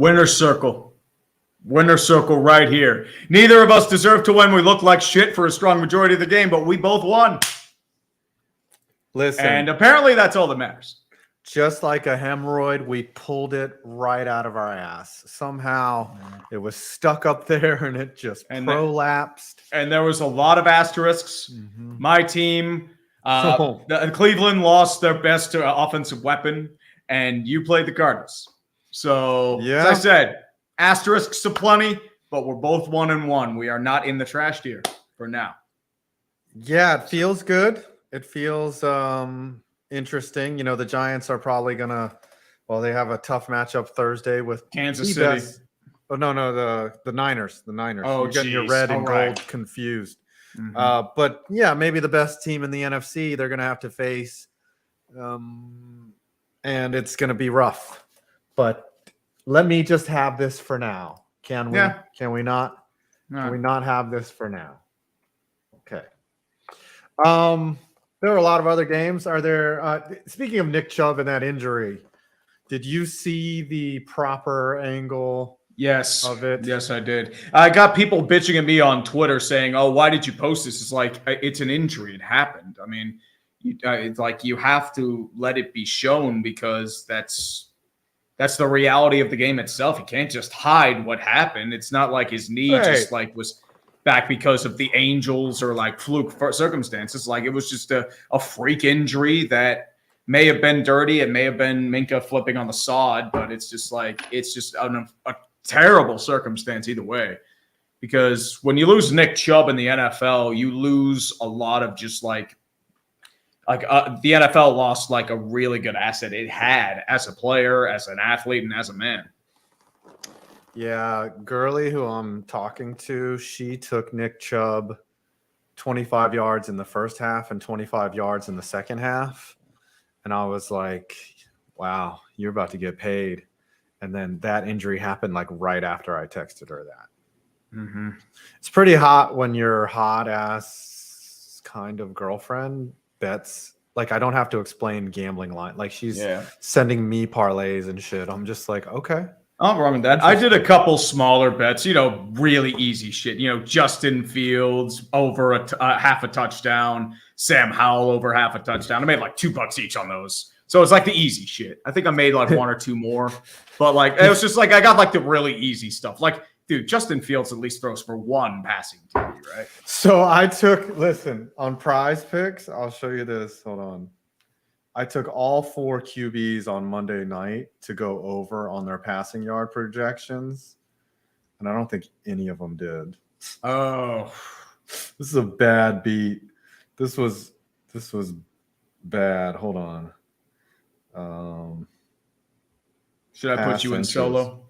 Winner's circle. Winner's circle right here. Neither of us deserve to win. We look like shit for a strong majority of the game, but we both won. Listen. And apparently that's all that matters. Just like a hemorrhoid, we pulled it right out of our ass. Somehow it was stuck up there and it just prolapsed. And there was a lot of asterisks. Mm-hmm. My team, Cleveland lost their best offensive weapon, and you played the Cardinals. So, as I said, asterisks aplenty, but we're both 1-1. We are not in the trash tier for now. Yeah, it feels good. It feels interesting. You know, the Giants are probably gonna. Well, they have a tough matchup Thursday with Kansas City. Oh no, the Niners. The Niners. Oh, you're getting your red and gold confused. Mm-hmm. But yeah, maybe the best team in the NFC they're gonna have to face, and it's gonna be rough. But let me just have this for now. Can we? Yeah. Can we not? No. Can we not have this for now? Okay. There are a lot of other games. Are there? Speaking of Nick Chubb and that injury, did you see the proper angle? Yes. Of it? Yes, I did. I got people bitching at me on Twitter saying, "Oh, why did you post this?" It's like it's an injury. It happened. I mean, it's like you have to let it be shown because that's the reality of the game itself. You can't just hide what happened. It's not like his knee just like was back because of the Angels or like fluke circumstances. Like it was just a freak injury that may have been dirty. It may have been Minka flipping on the sod, but it's just like it's just a terrible circumstance either way. Because when you lose Nick Chubb in the NFL, you lose a lot of just like the NFL lost like a really good asset it had as a player, as an athlete, and as a man. Yeah, Gurley, who I'm talking to, she took Nick Chubb 25 yards in the first half and 25 yards in the second half. And I was like, wow, you're about to get paid. And then that injury happened like right after I texted her that. Mm-hmm. It's pretty hot when your hot ass kind of girlfriend bets. Like I don't have to explain gambling line. Like she's sending me parlays and shit. I'm just like, okay. I'm wrong with that. I did a couple smaller bets, really easy shit. Justin Fields over half a touchdown, Sam Howell over half a touchdown. I made like $2 each on those. So it's like the easy shit. I think I made like one or two more, but like it was just like I got like the really easy stuff. Like, dude, Justin Fields at least throws for one passing TD, right? So I listen, on Prize Picks, I'll show you this. Hold on. I took all 4 QBs on Monday night to go over on their passing yard projections, and I don't think any of them did. Oh, this is a bad beat. This was bad. Hold on. Should I put you in solo?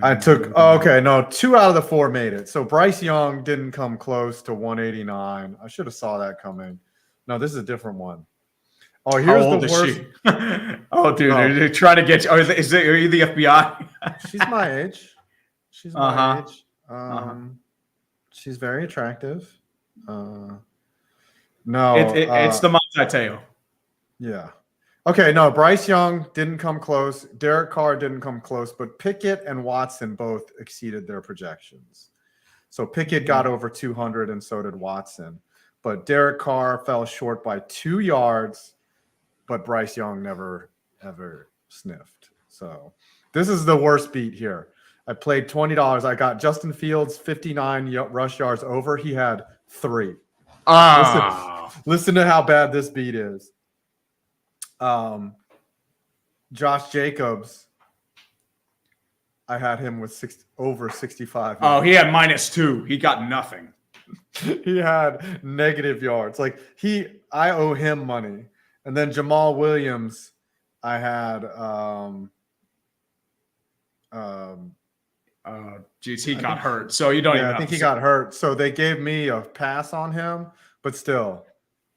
I took 2 out of the 4 made it. So Bryce Young didn't come close to 189. I should have saw that coming. No, this is a different one. Oh, here's the worst. Oh, dude, they're trying to get you. Are you the FBI? She's my age. She's my age. She's very attractive. No, it's the Montateo. Yeah. Okay, no, Bryce Young didn't come close. Derek Carr didn't come close, but Pickett and Watson both exceeded their projections. So Pickett got over 200, and so did Watson. But Derek Carr fell short by 2 yards, but Bryce Young never, ever sniffed. So this is the worst beat here. I played $20. I got Justin Fields 59 rush yards over. He had 3. Listen to how bad this beat is. Josh Jacobs, I had him with over 65 yards. Oh, he had -2. He got nothing. He had negative yards. Like I owe him money. And then Jamal Williams, I had he got hurt. So you don't even I think he got hurt. So they gave me a pass on him, but still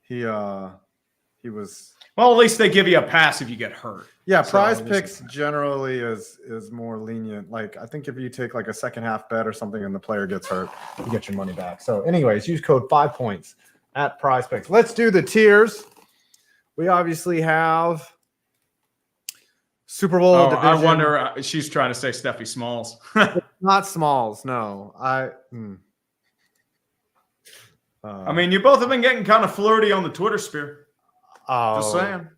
he was. Well, at least they give you a pass if you get hurt. Yeah, Prize Picks generally is more lenient. Like I think if you take like a second half bet or something and the player gets hurt, you get your money back. So anyways, use code 5 points at Prize Picks. Let's do the tiers. We obviously have Super Bowl Oh, division. I wonder. She's trying to say Steffi Smalls. Not Smalls. No, I mean, you both have been getting kind of flirty on the Twitter sphere. Oh, Just saying.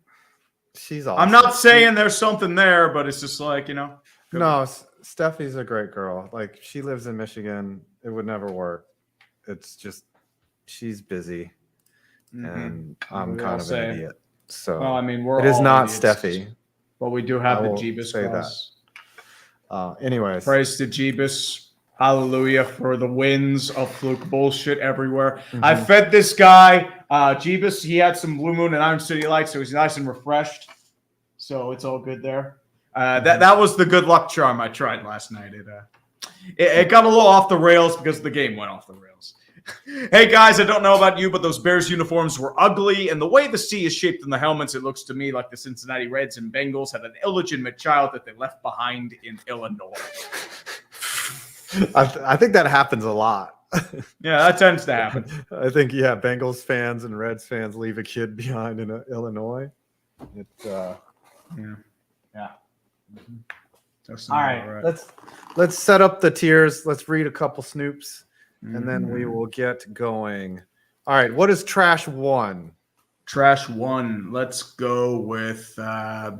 She's awesome. I'm not saying there's something there, but it's just like, you know. No, Steffi's a great girl. Like, she lives in Michigan. It would never work. It's just she's busy, and I'm kind of an idiot. So, well, I mean, it is not Steffi, but we do have the Jeebus clause. Anyways, praise to Jeebus. Hallelujah for the wins of fluke bullshit everywhere. I fed this guy, Jeebus. He had some Blue Moon and Iron City Lights, so he's nice and refreshed. So it's all good there. That was the good luck charm I tried last night. It got a little off the rails because the game went off the rails. Hey guys, I don't know about you, but those Bears uniforms were ugly, and the way the C is shaped in the helmets, it looks to me like the Cincinnati Reds and Bengals had an illegitimate child that they left behind in Illinois. I think that happens a lot. Yeah, that tends to happen. I think, Bengals fans and Reds fans leave a kid behind in Illinois. Yeah. All right, let's set up the tiers. Let's read a couple snoops, and then we will get going. All right, what is trash one? Trash one. Let's go with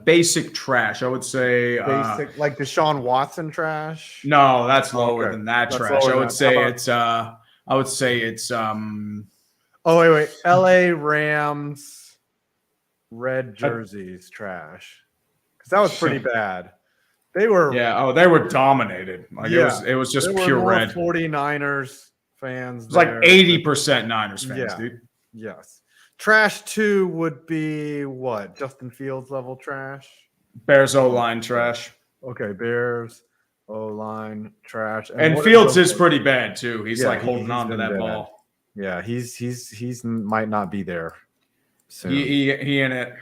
basic trash. I would say basic, like Deshaun Watson trash. No, that's lower than that trash. I would say it's. I would say it's. Oh wait. L.A. Rams red jerseys trash, because that was pretty bad. They were. Yeah. Oh, they were dominated. Like it was just pure red. 49ers fans. It was like 80% Niners fans, dude. Yes. Trash two would be what? Justin Fields level trash? Bears O-line trash. Okay, Bears O-line trash. And Fields is pretty bad too. He's like holding on to that ball. Yeah, he's might not be there soon. He in it.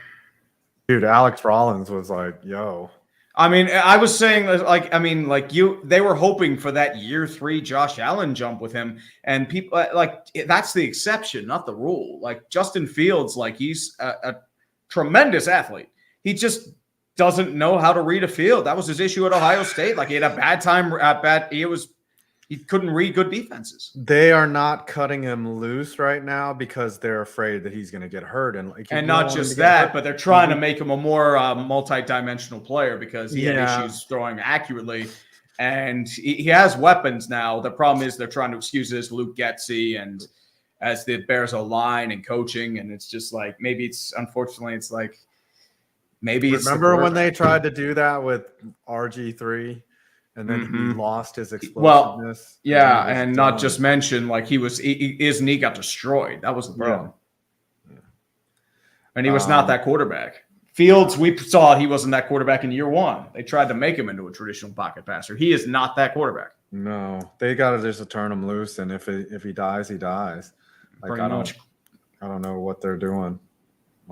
Dude, Alex Rollins was like, yo. I mean, I was saying, they were hoping for that year 3 Josh Allen jump with him, and people that's the exception, not the rule. Like Justin Fields, like he's a tremendous athlete. He just doesn't know how to read a field. That was his issue at Ohio State. Like he had a bad time at bat. He couldn't read good defenses. They are not cutting him loose right now because they're afraid that he's going to get hurt. And not just that, but they're trying to make him a more multi-dimensional player because he had issues throwing accurately. And he has weapons now. The problem is they're trying to excuse it as Luke Getsy and as the Bears line and coaching. And it's just like, maybe it's Remember when they tried to do that with RG3? And then he lost his explosiveness. Well, and not just mention like his knee got destroyed. That was the problem. Yeah. And he was not that quarterback. Fields, we saw he wasn't that quarterback in year 1. They tried to make him into a traditional pocket passer. He is not that quarterback. No, they got to just turn him loose, and if he dies, he dies. Like I don't know what they're doing.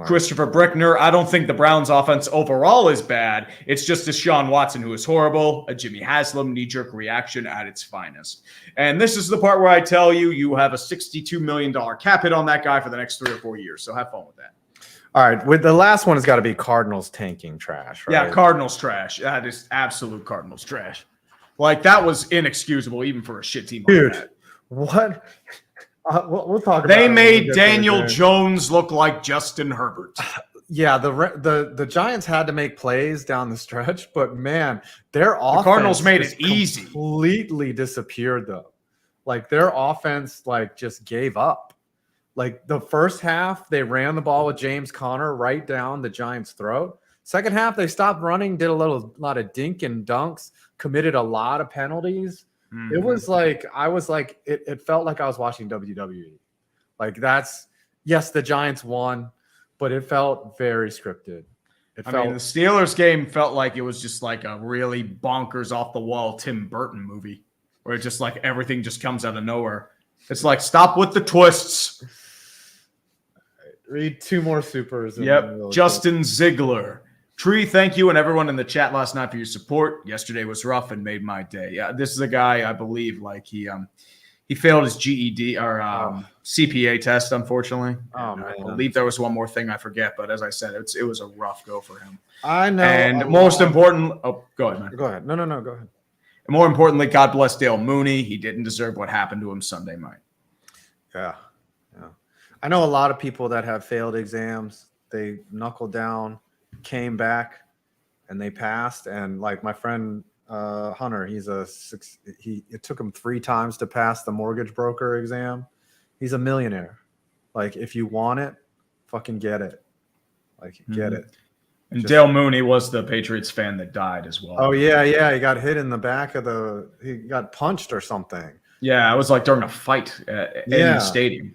Christopher Brickner, I don't think the Browns offense overall is bad. It's just Deshaun Watson who is horrible, a Jimmy Haslam knee-jerk reaction at its finest. And this is the part where I tell you, you have a $62 million cap hit on that guy for the next 3 or 4 years. So have fun with that. All right. With the last one has got to be Cardinals tanking trash, right? Yeah, Cardinals trash. That is absolute Cardinals trash. Like, that was inexcusable even for a shit team like that. What? We'll talk about They made Daniel Jones look like Justin Herbert. Yeah, the Giants had to make plays down the stretch, but man, their offense the Cardinals made it easy. Completely disappeared though. Like their offense just gave up. Like the first half, they ran the ball with James Conner right down the Giants' throat. Second half, they stopped running, did a lot of dink and dunks, committed a lot of penalties. Mm-hmm. It was like it felt like I was watching WWE. Like yes, the Giants won, but it felt very scripted. The Steelers game felt like it was just like a really bonkers off the wall Tim Burton movie where it just like everything just comes out of nowhere. It's like stop with the twists. Read 2 more supers. Yep. Justin Ziegler. Tree, thank you and everyone in the chat last night for your support. Yesterday was rough and made my day. Yeah, this is a guy I believe like he He failed his GED or CPA test, unfortunately. Oh, And I man. believe there was one more thing I forget, but as I said, it was a rough go for him. I know. And most important, go ahead, man. Go ahead. No, go ahead. And more importantly, God bless Dale Mooney. He didn't deserve what happened to him Sunday night. Yeah. I know a lot of people that have failed exams. They knuckled down, came back, and they passed. And like my friend Hunter, it took him 3 times to pass the mortgage broker exam. He's a millionaire. Like, if you want it, fucking get it. Like, get it. And Dale Mooney was the Patriots fan that died as well. Oh, yeah. He got hit in the back of he got punched or something. Yeah, it was like during a fight in the stadium.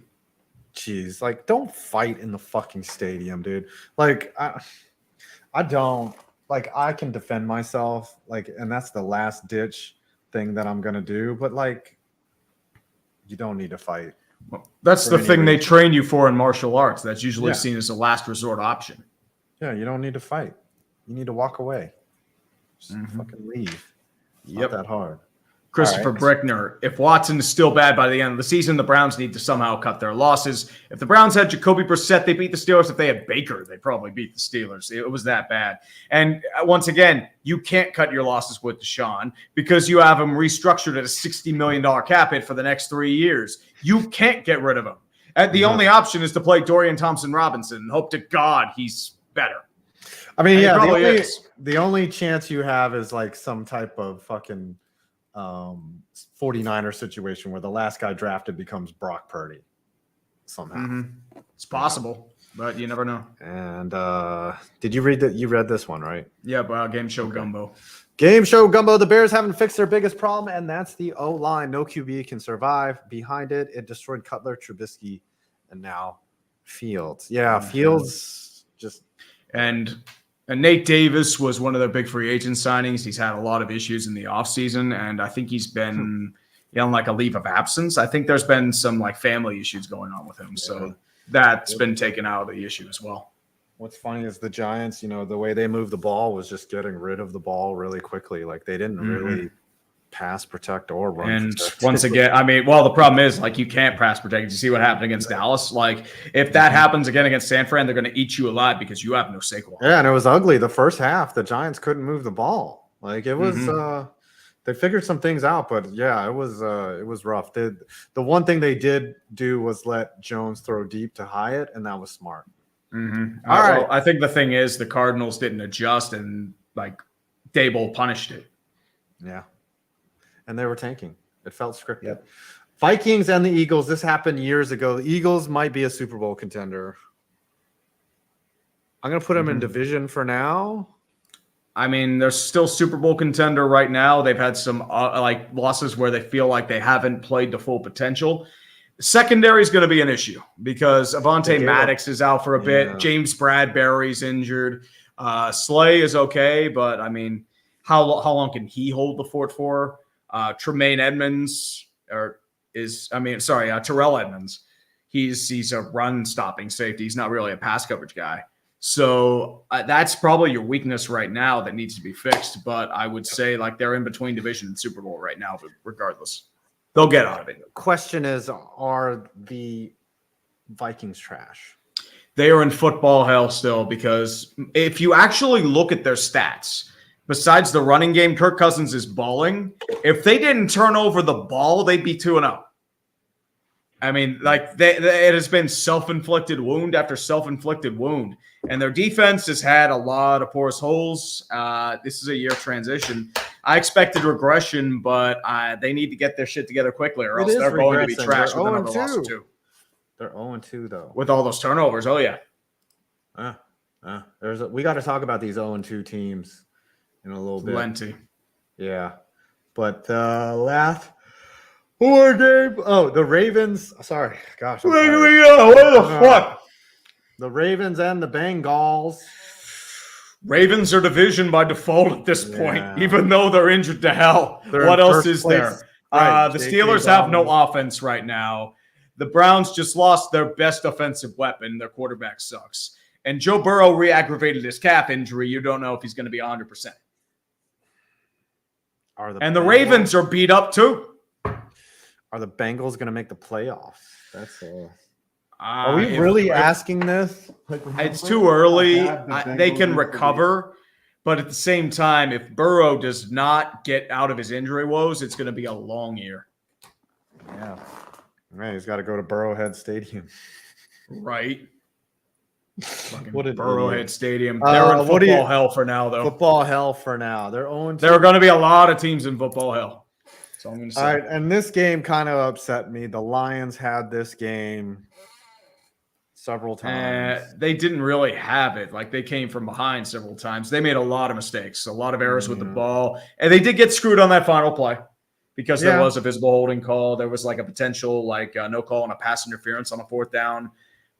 Jeez, like, don't fight in the fucking stadium, dude. Like, I don't. Like, I can defend myself, like, and that's the last ditch thing that I'm gonna do. But like, you don't need to fight. Well, that's the thing they train you for in martial arts. That's usually seen as a last resort option. Yeah, you don't need to fight. You need to walk away. Just fucking leave. It's not that hard. Christopher Brickner, if Watson is still bad by the end of the season, the Browns need to somehow cut their losses. If the Browns had Jacoby Brissett, they beat the Steelers. If they had Baker, they probably beat the Steelers. It was that bad. And once again, you can't cut your losses with Deshaun because you have him restructured at a $60 million cap hit for the next 3 years. You can't get rid of him. And the only option is to play Dorian Thompson-Robinson and hope to God he's better. I mean, the only chance you have is like some type of fucking 49er situation where the last guy drafted becomes Brock Purdy somehow. It's possible, but you never know. And did you read that? You read this one, right? Yeah, but Game Show Gumbo. Game Show Gumbo. The Bears haven't fixed their biggest problem, and that's the O-line. No QB can survive. Behind it, it destroyed Cutler, Trubisky, and now Fields. Yeah, Fields just... And Nate Davis was one of their big free agent signings. He's had a lot of issues in the offseason, and I think he's been on like a leave of absence. I think there's been some like family issues going on with him. So that's been taken out of the issue as well. What's funny is the Giants, the way they moved the ball was just getting rid of the ball really quickly. Like, they didn't really pass protect or run. And once again, I mean, well, the problem is like you can't pass protect. Did you see what happened against Dallas? Like, if that happens again against San Fran, they're going to eat you alive because you have no Saquon. Yeah, and it was ugly the first half. The Giants couldn't move the ball. Like, it was they figured some things out, but yeah, it was rough. The one thing they did do was let Jones throw deep to Hyatt, and that was smart. All right. Well, I think the thing is the Cardinals didn't adjust, and like Dable punished it. Yeah. And they were tanking. It felt scripted. Yep. Vikings and the Eagles. This happened years ago. The Eagles might be a Super Bowl contender. I'm going to put them in division for now. I mean, they're still Super Bowl contender right now. They've had some like losses where they feel like they haven't played to full potential. Secondary is going to be an issue because Avonte Maddox is out for a bit. James Bradbury's injured. Slay is okay, but I mean, how long can he hold the fort for? Tremaine Edmonds Terrell Edmonds. He's a run stopping safety. He's not really a pass coverage guy. So that's probably your weakness right now that needs to be fixed. But I would say like they're in between division and Super Bowl right now, but regardless, they'll get out of it. Question is, are the Vikings trash? They are in football hell still because if you actually look at their stats, besides the running game, Kirk Cousins is balling. If they didn't turn over the ball, they'd be 2-0. I mean, like it has been self-inflicted wound after self-inflicted wound. And their defense has had a lot of porous holes. This is a year of transition. I expected regression, but they need to get their shit together quickly or else they're going to be trashed with another loss or two. They're 0-2, though. With all those turnovers, oh, yeah. We got to talk about these 0-2 teams in a little bit. Plenty. Yeah. But last four game. Oh, the Ravens. Sorry. Gosh. Where do we go? What the fuck? The Ravens and the Bengals. Ravens are division by default at this point, even though they're injured to hell. What else is there? Right. The Steelers have no offense right now. The Browns just lost their best offensive weapon. Their quarterback sucks. And Joe Burrow re-aggravated his calf injury. You don't know if he's going to be 100%. And the Ravens are beat up too. Are the Bengals going to make the playoffs? That's Are we If- really if- asking this? It's too early. They can recover. But at the same time, if Burrow does not get out of his injury woes, it's going to be a long year. Yeah. Man, he's got to go to Burrowhead Stadium. Right. Fucking What an Burrowhead idiot. Stadium. They're in what do you- football hell for now, though. Football hell for now. They're 0-2. There are going to be a lot of teams in football hell. That's all I'm going to say. All right, and this game kind of upset me. The Lions had this game several times. They didn't really have it. Like, they came from behind several times. They made a lot of mistakes, a lot of errors with the ball. And they did get screwed on that final play because there was a visible holding call. There was like a potential no call on a pass interference on a 4th down.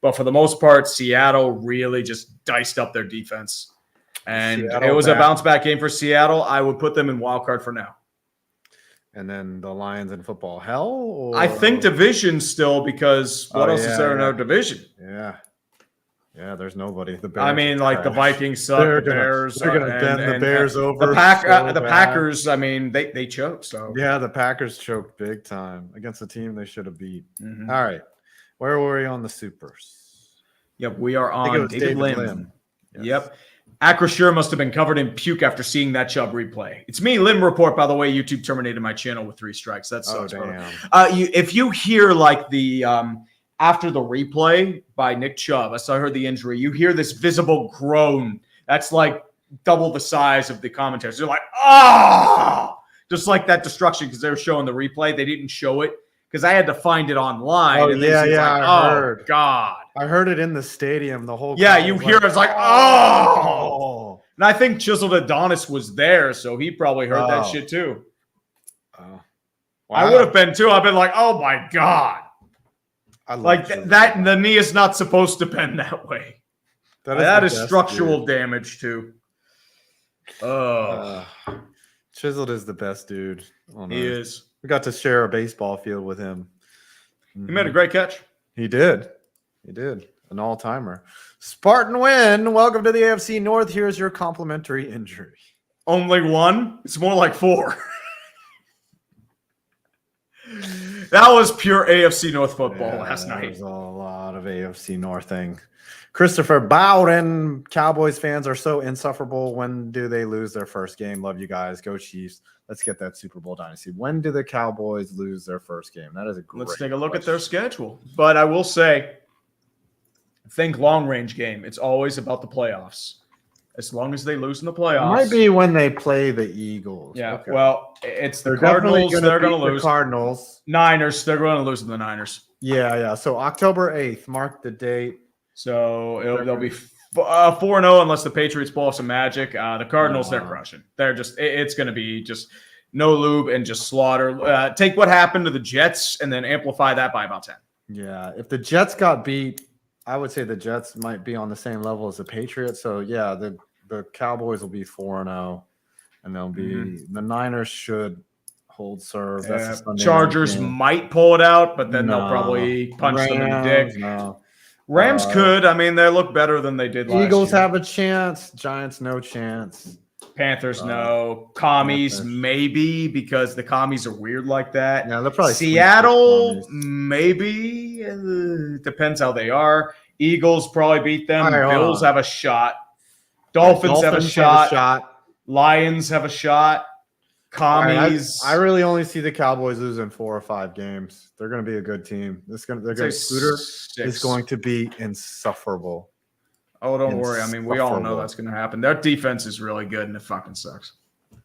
But for the most part, Seattle really just diced up their defense. And Seattle it was a bounce-back game for Seattle. I would put them in wild card for now. And then the Lions in football hell? Or? I think division still, because what else is there in our division? Yeah. Yeah, there's nobody. The Bears, I mean, like the Vikings suck. They're The Bears. They're going to bend the Bears over. The Packers, I mean, they choked. So yeah, the Packers choked big time against a team they should have beat. Mm-hmm. All right. Where were we on the Supers? Yep, we are on David Lim. Yes. Yep. Acrisure must have been covered in puke after seeing that Chubb replay. It's me, Lim Report. By the way, YouTube terminated my channel with 3 strikes. That sucks. If you hear like the after the replay by Nick Chubb, I heard the injury. You hear this visible groan. That's like double the size of the commentators. They're like, ah, just like that destruction, because they were showing the replay. They didn't show it because I had to find it online. Oh, and I heard. God. I heard it in the stadium. The whole you hear it's like, oh. And I think Chiseled Adonis was there, so he probably heard that shit too. Wow. I would have been too. I've been like, oh my God. Like that, the knee is not supposed to bend that way. That is structural damage too. Chiseled is the best dude. He is. We got to share a baseball field with him. He made a great catch. He did. An all-timer. Spartan Win, welcome to the AFC North. Here's your complimentary injury. Only one? It's more like 4. That was pure AFC North football last night. There's a lot of AFC North thing. Christopher Bowden, Cowboys fans are so insufferable. When do they lose their first game? Love you guys. Go Chiefs. Let's get that Super Bowl dynasty. When do the Cowboys lose their first game? That is a great Let's take a look at their schedule. But I will say, think long-range game. It's always about the playoffs. As long as they lose in the playoffs. It might be when they play the Eagles. Yeah, okay. Well, it's the Cardinals. They're going to lose. Cardinals. Niners. They're going to lose to the Niners. Yeah. So October 8th, mark the date. So they'll be 4-0 unless the Patriots pull off some magic. The Cardinals, they're crushing. They're just, it's going to be just no lube and just slaughter. Take what happened to the Jets and then amplify that by about 10. Yeah. If the Jets got beat, I would say the Jets might be on the same level as the Patriots. So, yeah, the Cowboys will be 4-0, and they'll be the Niners should hold serve. That's Chargers might pull it out, but then they'll probably punch them in the dick. No. Rams could. I mean, they look better than they did last year. Eagles have a chance. Giants, no chance. Panthers, no. Commies, maybe, because the commies are weird like that. Yeah, they're probably Seattle, maybe. Depends how they are. Eagles probably beat them. Bills have a shot. Dolphins have a shot. Lions have a shot. Commies. I really only see the Cowboys losing 4 or 5 games. They're going to be a good team. Scooter is going to be insufferable. Oh, don't worry. I mean, we all know that's going to happen. Their defense is really good, and it fucking sucks.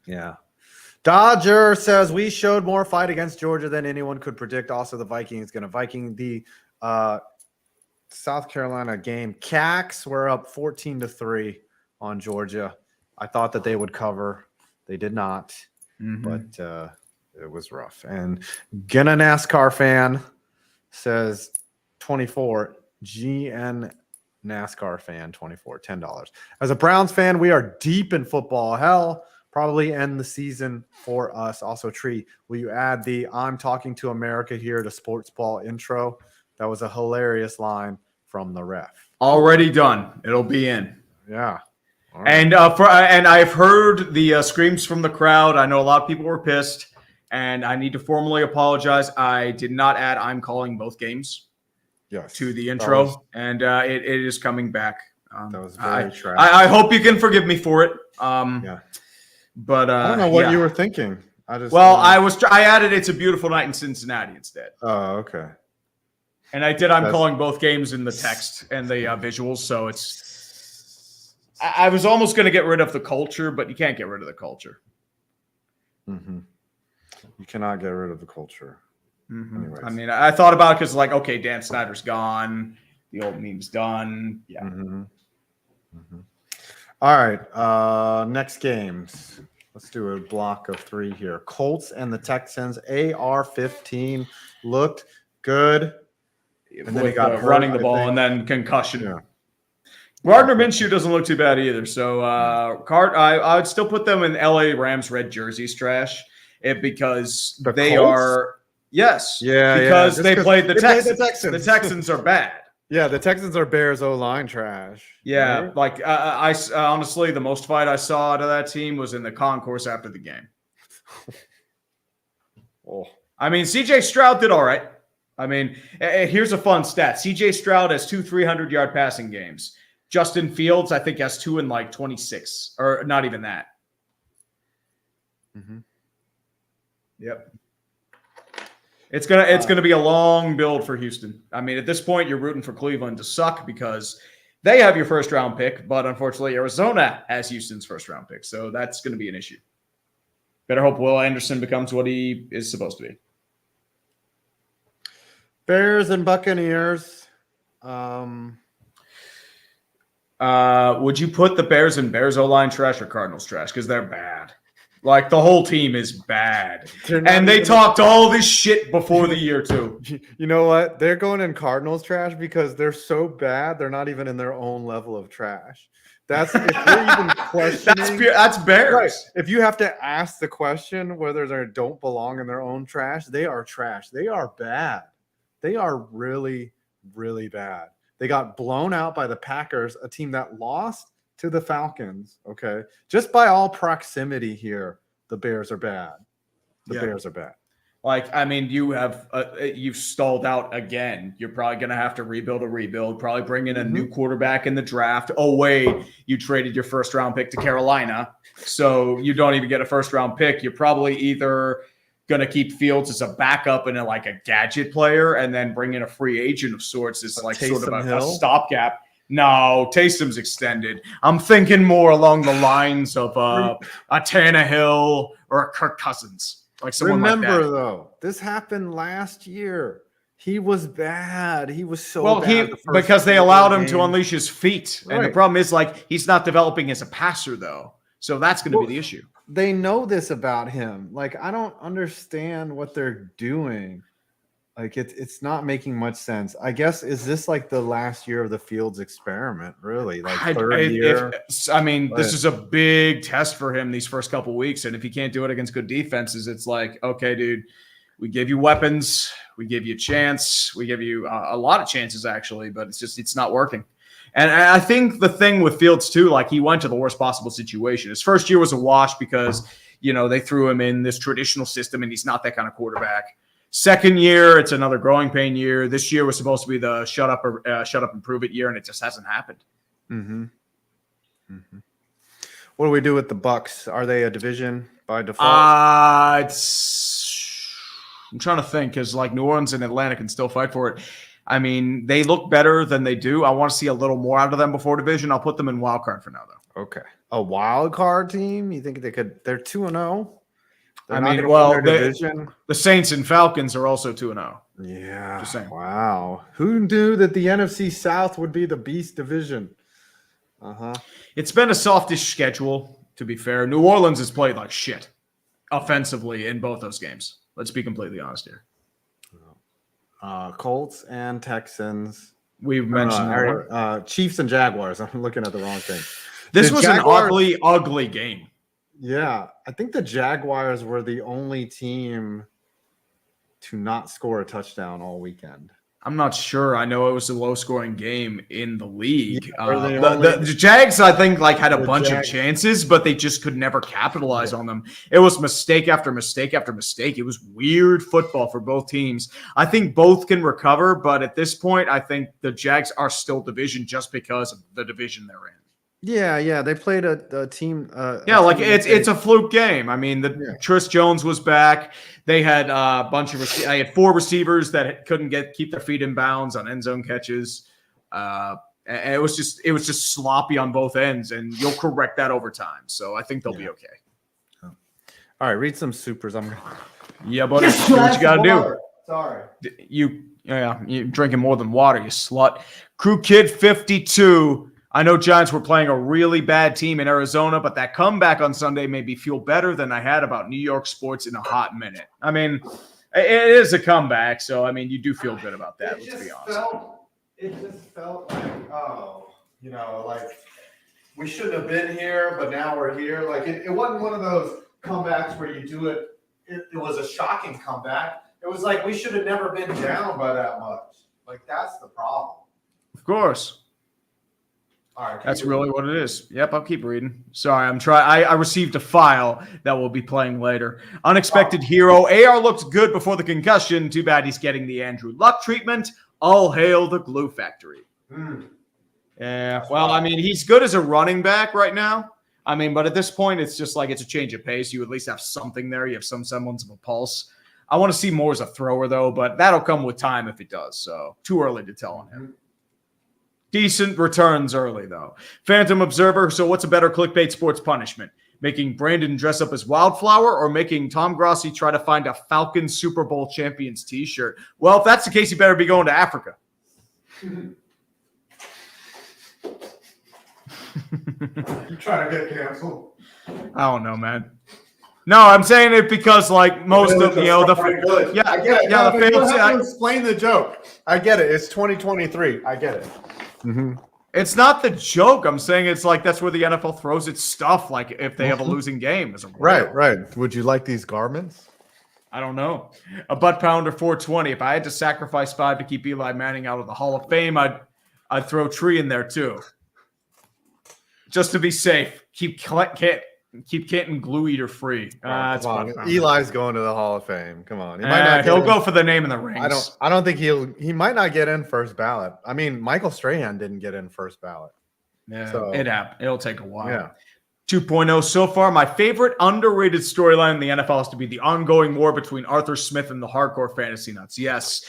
Yeah. Dodger says, we showed more fight against Georgia than anyone could predict. Also, the Vikings going to Viking. The South Carolina game. Cax were up 14-3 on Georgia. I thought that they would cover. They did not, but it was rough. And Gonna NASCAR fan says 24. GN NASCAR fan 24, $10. As a Browns fan, we are deep in football hell. Probably end the season for us. Also, Tree, will you add the I'm talking to America here to sports ball intro? That was a hilarious line from the ref. Already done. It'll be in. Yeah. Right. And I've heard the screams from the crowd. I know a lot of people were pissed And I need to formally apologize. I did not add I'm calling both games to the intro, and it is coming back. That was very tragic. I hope you can forgive me for it. But I don't know what you were thinking. I added It's a Beautiful Night in Cincinnati instead. Oh, okay. And I did I'm calling both games in the text and the visuals, so it's I was almost going to get rid of the culture, but you can't get rid of the culture. Mm-hmm. You cannot get rid of the culture. Mm-hmm. I mean, I thought about it because, like, okay, Dan Snyder's gone. The old meme's done. Yeah. Mm-hmm. Mm-hmm. All right. Next games. Let's do a block of 3 here. Colts and the Texans. AR-15 looked good. And then he got hurt, running the ball and then concussion. Yeah. Gardner Minshew doesn't look too bad either. So I would still put them in LA Rams red jerseys trash because they Colts? are because they played the Texans. The Texans are bad. Yeah, the Texans are Bears O-line trash. Yeah, right? Like I honestly, the most fight I saw out of that team was in the concourse after the game. I mean, CJ Stroud did all right. I mean, here's a fun stat. CJ Stroud has 2 300-yard passing games. Justin Fields, I think, has 2 in like 26, or not even that. Mm-hmm. Yep. It's gonna be a long build for Houston. I mean, at this point, you're rooting for Cleveland to suck because they have your first-round pick, but unfortunately, Arizona has Houston's first-round pick, so that's going to be an issue. Better hope Will Anderson becomes what he is supposed to be. Bears and Buccaneers. Would you put the Bears in Bears O-line trash or Cardinals trash? Because they're bad. Like, the whole team is bad. And they talked all this shit before the year, too. You know what? They're going in Cardinals trash because they're so bad, they're not even in their own level of trash. That's if you're even questioning. That's Bears. Right. If you have to ask the question whether they don't belong in their own trash, they are trash. They are bad. They are really, really bad. They got blown out by the Packers, a team that lost to the Falcons. Okay. Just by all proximity here, the Bears are bad. The Bears are bad. Like, I mean, you've stalled out again. You're probably going to have to rebuild, probably bring in a new quarterback in the draft. Oh, wait, you traded your first-round pick to Carolina, so you don't even get a first-round pick. You're probably either going to keep Fields as a backup and a gadget player and then bring in a free agent of sorts as like sort of a stopgap. No, Taysom's extended. I'm thinking more along the lines of a Tannehill or a Kirk Cousins. Like someone like that. Remember, though, this happened last year. He was bad. He was so bad. Because they allowed him to unleash his feet. Right. And the problem is, like, he's not developing as a passer, though. So that's going to be the issue. They know this about him. Like, I don't understand what they're doing. Like, it's not making much sense. I guess, is this like the last year of the Fields experiment, really? Like, third year? This is a big test for him these first couple weeks. And if he can't do it against good defenses, it's like, okay, dude, we give you weapons. We give you a chance. We give you a lot of chances, actually. But it's not working. And I think the thing with Fields, too, like he went to the worst possible situation. His first year was a wash because, they threw him in this traditional system and he's not that kind of quarterback. Second year, it's another growing pain year. This year was supposed to be the shut up and prove it year, and it just hasn't happened. Mm-hmm. Mm-hmm. What do we do with the Bucks? Are they a division by default? I'm trying to think because like New Orleans and Atlanta can still fight for it. I mean, they look better than they do. I want to see a little more out of them before division. I'll put them in wild card for now, though. Okay, a wild card team. You think they could? They're 2-0. The Saints and Falcons are also 2-0. Yeah. Just saying. Wow. Who knew that the NFC South would be the beast division? It's been a softish schedule, to be fair. New Orleans has played like shit offensively in both those games. Let's be completely honest here. Colts and Texans. We've mentioned Chiefs and Jaguars. I'm looking at the wrong thing. This was an ugly game. Yeah, I think the Jaguars were the only team to not score a touchdown all weekend. I'm not sure. I know it was a low-scoring game in the league. The Jags, I think, had a bunch of Jags. chances, but they just could never capitalize on them. It was mistake after mistake after mistake. It was weird football for both teams. I think both can recover, but at this point, I think the Jags are still division just because of the division they're in. Yeah. They played a team. It's a fluke game. I mean, Tris Jones was back. They had a bunch of. I had 4 receivers that couldn't keep their feet in bounds on end zone catches. It was just sloppy on both ends, and you'll correct that over time. So I think they'll be okay. All right, read some supers. Yeah, buddy. Do what you gotta do. Sorry. You're drinking more than water, you slut. Crew Kid 52. I know Giants were playing a really bad team in Arizona, but that comeback on Sunday made me feel better than I had about New York sports in a hot minute. I mean, it is a comeback, so, I mean, you do feel good about that, let's be honest. It just felt like, we shouldn't have been here, but now we're here. Like, it wasn't one of those comebacks where you do it. It was a shocking comeback. It was like we should have never been down by that much. Like, that's the problem. Of course. All right, that's really what it is. Yep, I'll keep reading. Sorry, I'm trying. I received a file that we'll be playing later. Unexpected hero. AR looked good before the concussion. Too bad he's getting the Andrew Luck treatment. All hail the glue factory. Yeah, well, I mean, he's good as a running back right now. I mean, but at this point, it's just like it's a change of pace. You at least have something there. You have some semblance of a pulse. I want to see more as a thrower, though, but that'll come with time if it does. So too early to tell on him. Decent returns early, though. Phantom Observer. So what's a better clickbait sports punishment? Making Brandon dress up as Wildflower or making Tom Grossi try to find a Falcons Super Bowl champions t-shirt? Well, if that's the case, you better be going to Africa. You trying to get canceled? I don't know, man. No, I'm saying it because, like, most of I get it. Yeah, you don't have to explain the joke. I get it. It's 2023. I get it. Mm-hmm. It's not the joke. I'm saying it's like that's where the NFL throws its stuff. Like if they have a losing game, right. Would you like these garments? I don't know. A butt pounder 420. If I had to sacrifice 5 to keep Eli Manning out of the Hall of Fame, I'd throw Tree in there too, just to be safe. Keep Canton Glue Eater free. Eli's going to the Hall of Fame. Come on, he'll go for the name in the rings. I don't think he might not get in first ballot. I mean, Michael Strahan didn't get in first ballot. Yeah, so it happened. It'll take a while. Yeah. 2.0 so far. My favorite underrated storyline in the NFL has to be the ongoing war between Arthur Smith and the hardcore fantasy nuts. Yes,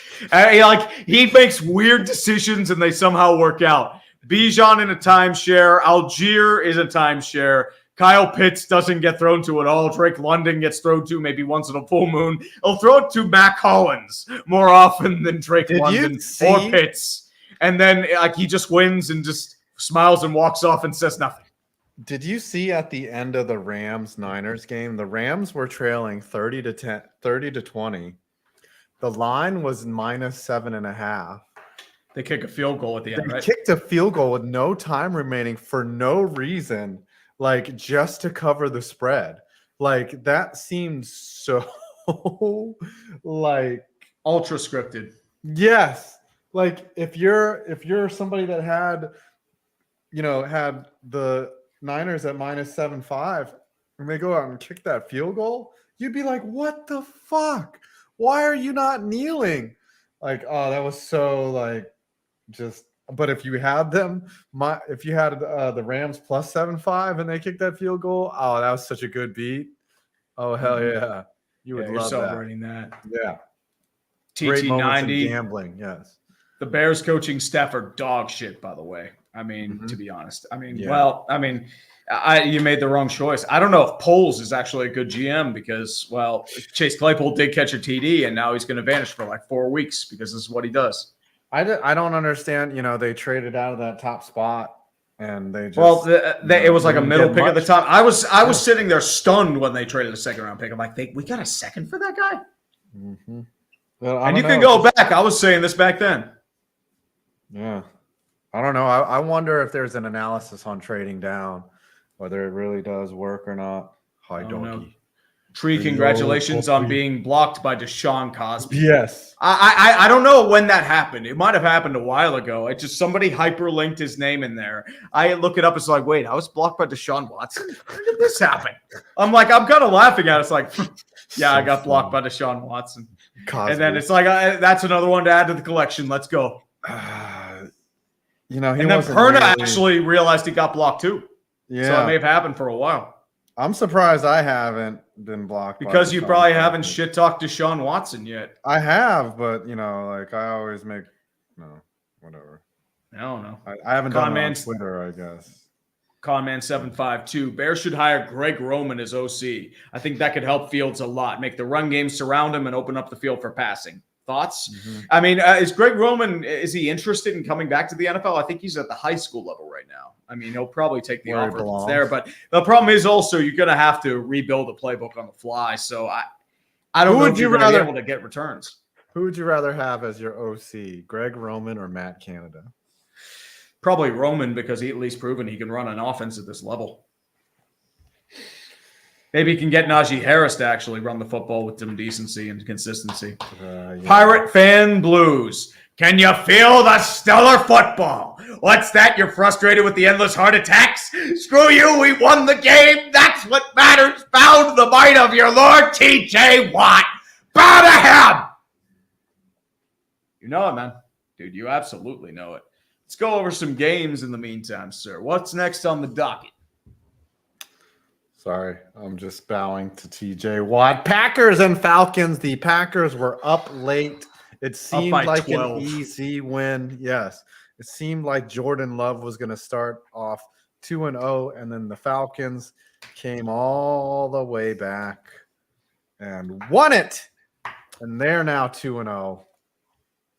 he makes weird decisions and they somehow work out. Bijan in a timeshare. Algier is a timeshare. Kyle Pitts doesn't get thrown to at all. Drake London gets thrown to maybe once in a full moon. He'll throw it to Mac Hollins more often than Drake London or Pitts. And then he just wins and just smiles and walks off and says nothing. Did you see at the end of the Rams-Niners game, the Rams were trailing 30-20. The line was -7.5. They kick a field goal at the end, right? They kicked a field goal with no time remaining for no reason. Like just to cover the spread. Like that seemed so like ultra scripted. Yes. Like if you're somebody that had the Niners at -7.5 and they go out and kick that field goal, you'd be like, what the fuck? Why are you not kneeling? Like, oh, that was so like just. But if you had the Rams +7.5 and they kicked that field goal, oh, that was such a good beat. Oh, hell yeah. You would love celebrating that. Yeah. TT90 gambling, yes. The Bears coaching staff are dog shit, by the way. I mean, to be honest. I mean, you made the wrong choice. I don't know if Poles is actually a good GM because, well, Chase Claypool did catch a TD and now he's going to vanish for like 4 weeks because this is what he does. I don't understand. They traded out of that top spot, and they just it was like a middle pick at the top. I was sitting there stunned when they traded a second round pick. I'm like, we got a second for that guy. Mm-hmm. Well, and you can go back. I was saying this back then. Yeah, I don't know. I wonder if there's an analysis on trading down, whether it really does work or not. Hi, doggy. Tree, congratulations on being blocked by Deshaun Cosby. Yes. I don't know when that happened. It might have happened a while ago. It just somebody hyperlinked his name in there. I look it up. It's like, wait, I was blocked by Deshaun Watson. How did this happen? I'm kind of laughing at it. It's like, yeah, I got blocked by Deshaun Watson. Cosby. And then it's like, that's another one to add to the collection. Let's go. You know, and then Perna actually realized he got blocked too. Yeah, so it may have happened for a while. I'm surprised I haven't been blocked because you probably haven't shit talked Deshaun Watson yet. I have, but you know, like I always make whatever. I don't know. I haven't done it on Twitter, I guess. Conman752. Bears should hire Greg Roman as OC. I think that could help Fields a lot. Make the run game surround him and open up the field for passing. Thoughts? Mm-hmm. I mean, is Greg Roman, is he interested in coming back to the NFL? I think he's at the high school level right now. I mean, he'll probably take the offer if it's there. But the problem is also you're going to have to rebuild the playbook on the fly. So I don't know if you're going to be able to get returns. Who would you rather have as your OC, Greg Roman or Matt Canada? Probably Roman, because he at least proven he can run an offense at this level. Maybe he can get Najee Harris to actually run the football with some decency and consistency. Yeah. Pirate fan blues. Can you feel the stellar football? What's that? You're frustrated with the endless heart attacks? Screw you. We won the game. That's what matters. Bow to the might of your Lord T.J. Watt. Bow to him. You know it, man. Dude, you absolutely know it. Let's go over some games in the meantime, sir. What's next on the docket? Sorry, I'm just bowing to TJ Watt. Packers and Falcons. The Packers were up late. It seemed like 12. An easy win. Yes. It seemed like Jordan Love was going to start off 2-0, and then the Falcons came all the way back and won it. And they're now 2-0.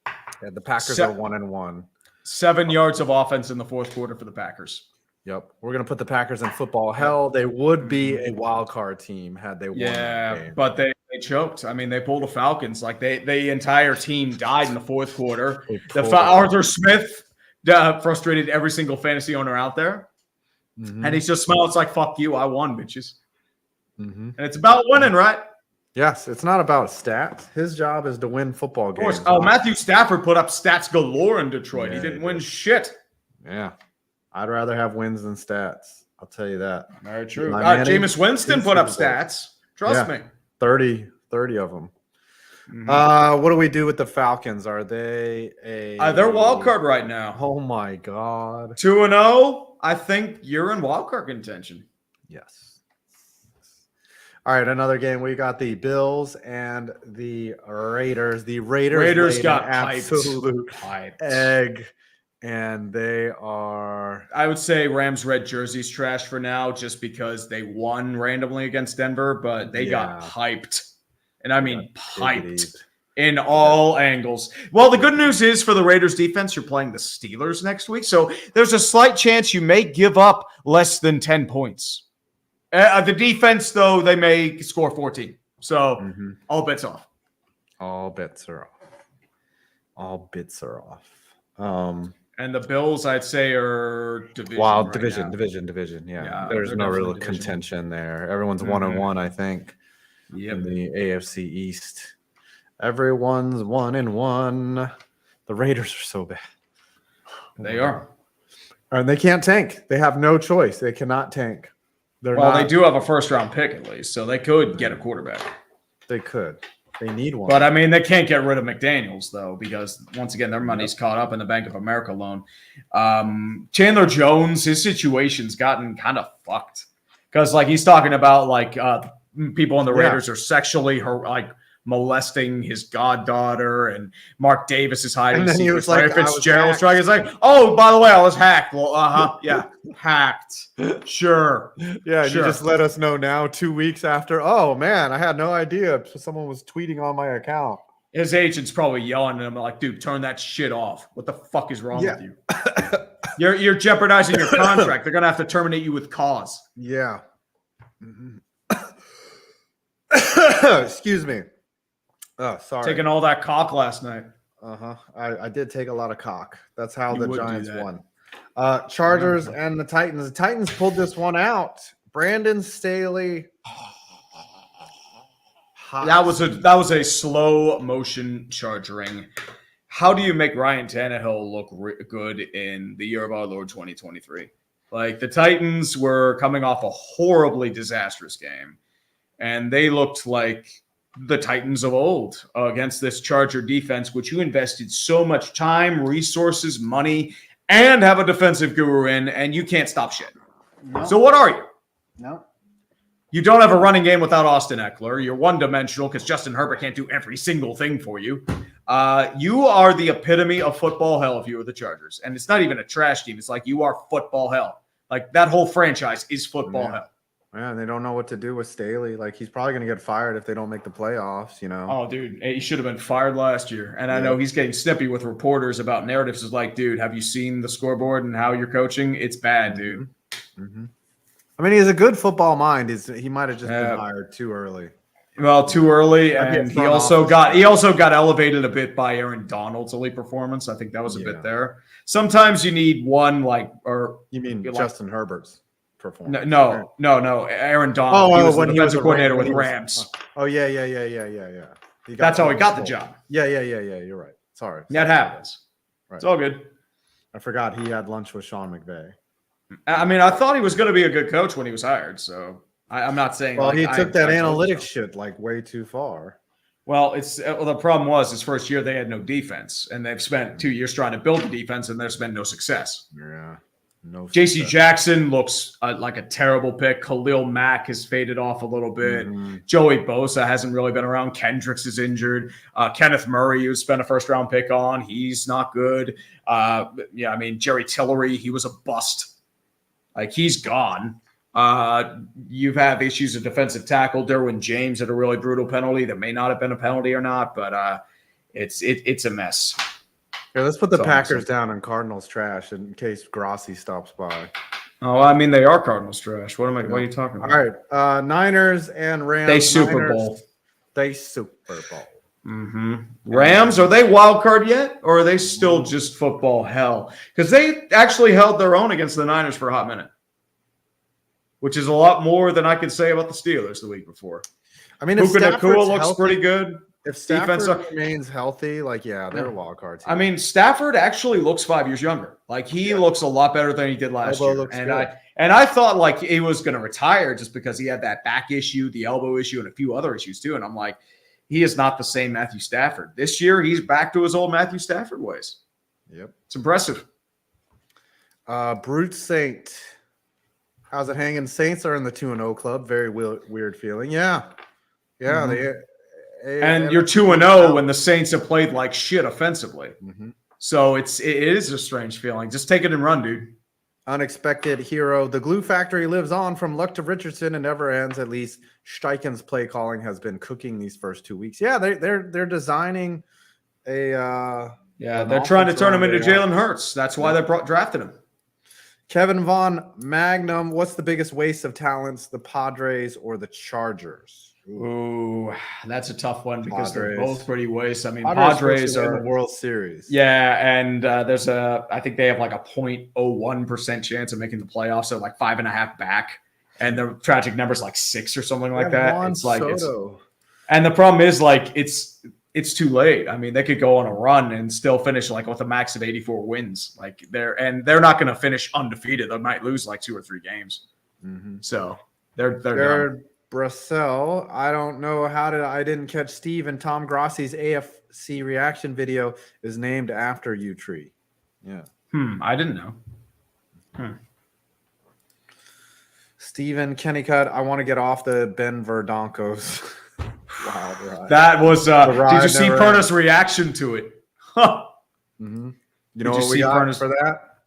Yeah, the Packers are 1-1. 7 yards of offense in the fourth quarter for the Packers. Yep. We're going to put the Packers in football hell. They would be a wild card team had they won that game. But they choked. I mean, they pulled the Falcons. Like, the entire team died in the fourth quarter. Arthur Smith frustrated every single fantasy owner out there. Mm-hmm. And he's just smiling. It's like, fuck you. I won, bitches. Mm-hmm. And it's about winning, right? Yes. It's not about stats. His job is to win football games. Of course. Oh, Matthew Stafford put up stats galore in Detroit. Yeah, he didn't win shit. Yeah. I'd rather have wins than stats. I'll tell you that. Very true. Jameis Winston put up stats. Trust me. 30 of them. Mm-hmm. What do we do with the Falcons? Are they they're wild card right now. Oh, my God. 2-0. I think you're in wild card contention. Yes. All right, another game. We got the Bills and the Raiders. The Raiders got absolute egg. And they are... I would say Rams red jerseys trash for now just because they won randomly against Denver, but they got hyped. And I mean hyped in all angles. Well, the good news is for the Raiders defense, you're playing the Steelers next week. So there's a slight chance you may give up less than 10 points. The defense, though, they may score 14. So all bets off. All bets are off. All bits are off. And the Bills, I'd say, are division. Wow, division. Yeah, there's no real contention there. Everyone's 1-1, I think. Yep. In the AFC East, everyone's 1-1. The Raiders are so bad. They are, and they can't tank. They have no choice. They cannot tank. They do have a first-round pick at least, so they could get a quarterback. They could. They need one. But, I mean, they can't get rid of McDaniels, though, because, once again, their money's caught up in the Bank of America loan. Chandler Jones, his situation's gotten kind of fucked. Because, like, he's talking about, like, people on the Raiders are sexually, molesting his goddaughter, and Mark Davis is hiding secrets. He was like, Fitzgerald's trying. He's like, oh, by the way, I was hacked. Well, yeah, hacked. Sure. Yeah, sure. You just let us know now 2 weeks after. Oh, man, I had no idea. Someone was tweeting on my account. His agent's probably yelling at him like, dude, turn that shit off. What the fuck is wrong with you? You're jeopardizing your contract. They're going to have to terminate you with cause. Yeah. Excuse me. Oh, sorry. Taking all that cock last night. I did take a lot of cock. That's how the Giants won. Chargers and the Titans. The Titans pulled this one out. Brandon Staley hot. That was a slow motion charging. How do you make Ryan Tannehill look good in the year of our Lord 2023? Like, the Titans were coming off a horribly disastrous game, and they looked like the Titans of old against this Charger defense, which you invested so much time, resources, money, and have a defensive guru in, and you can't stop shit. No. So what are you? No. You don't have a running game without Austin Eckler. You're one-dimensional because Justin Herbert can't do every single thing for you. You are the epitome of football hell if you were the Chargers. And it's not even a trash team. It's like you are football hell. Like, that whole franchise is football hell. Yeah, and they don't know what to do with Staley. Like, he's probably going to get fired if they don't make the playoffs, you know? Oh, dude, he should have been fired last year. And I know he's getting snippy with reporters about narratives. It's like, dude, have you seen the scoreboard and how you're coaching? It's bad, dude. Mm-hmm. I mean, he has a good football mind. He might have just been hired too early. Well, too early, and he also got elevated a bit by Aaron Donald's elite performance. I think that was a bit there. Sometimes you need one, you mean Justin Herbert's performance? No. Aaron Donald. He was the defensive coordinator with Rams. Yeah. That's how he got the job. Yeah. You're right. Sorry. That happens. Right. It's all good. I forgot he had lunch with Sean McVay. I mean, I thought he was going to be a good coach when he was hired, so I'm not saying. Well, he took that analytics shit like way too far. Well, the problem was his first year they had no defense, and they've spent 2 years trying to build the defense, and there's been no success. Yeah, no. J.C. Jackson looks like a terrible pick. Khalil Mack has faded off a little bit. Mm-hmm. Joey Bosa hasn't really been around. Kendricks is injured. Kenneth Murray, who spent a first-round pick on, he's not good. I mean, Jerry Tillery, he was a bust. Like, he's gone. You've had issues of defensive tackle. Derwin James had a really brutal penalty that may not have been a penalty or not, but it's a mess. Yeah, let's put the Packers down and Cardinals trash in case Grossi stops by. Oh, I mean, they are Cardinals trash. What are you talking about? All right, Niners and Rams. They Super Bowl. Mm-hmm. Rams, are they wild card yet, or are they still just football hell? Because they actually held their own against the Niners for a hot minute, which is a lot more than I could say about the Steelers the week before. I mean, if Puka Stafford's Nacua looks healthy, pretty good. If Stafford remains healthy, they're a wild card team. I mean, Stafford actually looks 5 years younger. Like, he looks a lot better than he did last year. And I thought like he was going to retire just because he had that back issue, the elbow issue, and a few other issues too. And I'm like, he is not the same Matthew Stafford. This year, he's back to his old Matthew Stafford ways. Yep. It's impressive. Brute Saint. How's it hanging? Saints are in the 2-0 club. Very weird feeling. Yeah. Mm-hmm. And you're 2-0 when the Saints have played like shit offensively. Mm-hmm. So it is a strange feeling. Just take it and run, dude. Unexpected hero. The glue factory lives on from Luck to Richardson and never ends. At least Steichen's play calling has been cooking these first 2 weeks. Yeah, they're designing a they're trying to turn him into Jalen Hurts. That's why they drafted him. Kevin Von Magnum, what's the biggest waste of talents, the Padres or the Chargers? Ooh, that's a tough one because they're both pretty waste. I mean, Padres are in the World Series. Yeah, and I think they have like a 0.01% chance of making the playoffs, so like 5.5 back, and the tragic number's like 6 or something like that. And the problem is like it's too late. I mean, they could go on a run and still finish like with a max of 84 wins. Like they're not going to finish undefeated. They might lose like 2 or 3 games. Mm-hmm. So they're done. Brassel, I don't know I didn't catch Steve and Tom Grossi's AFC reaction video is named after you, Tree. Yeah. I didn't know. Steven Kennicott, I want to get off the Ben Verdonkos. Wild ride. That was did you see Perna's reaction to it? Huh. Mm-hmm. You know what we got for that?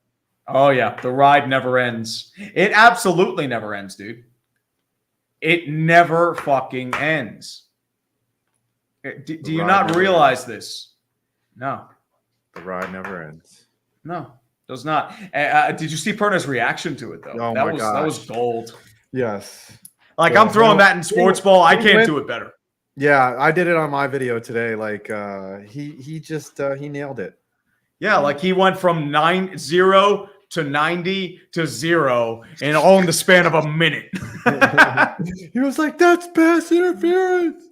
Oh yeah, the ride never ends. It absolutely never ends, dude. It never fucking ends. Do you not realize this? No. The ride never ends. No, does not. Did you see Perna's reaction to it, though? Oh, that was gold. Yes. Like, I'm throwing that in sports ball. I can't do it better. Yeah, I did it on my video today. Like, he nailed it. Yeah, like he went from 0 to 90 to 0 in all in the span of a minute. He was like, "That's pass interference."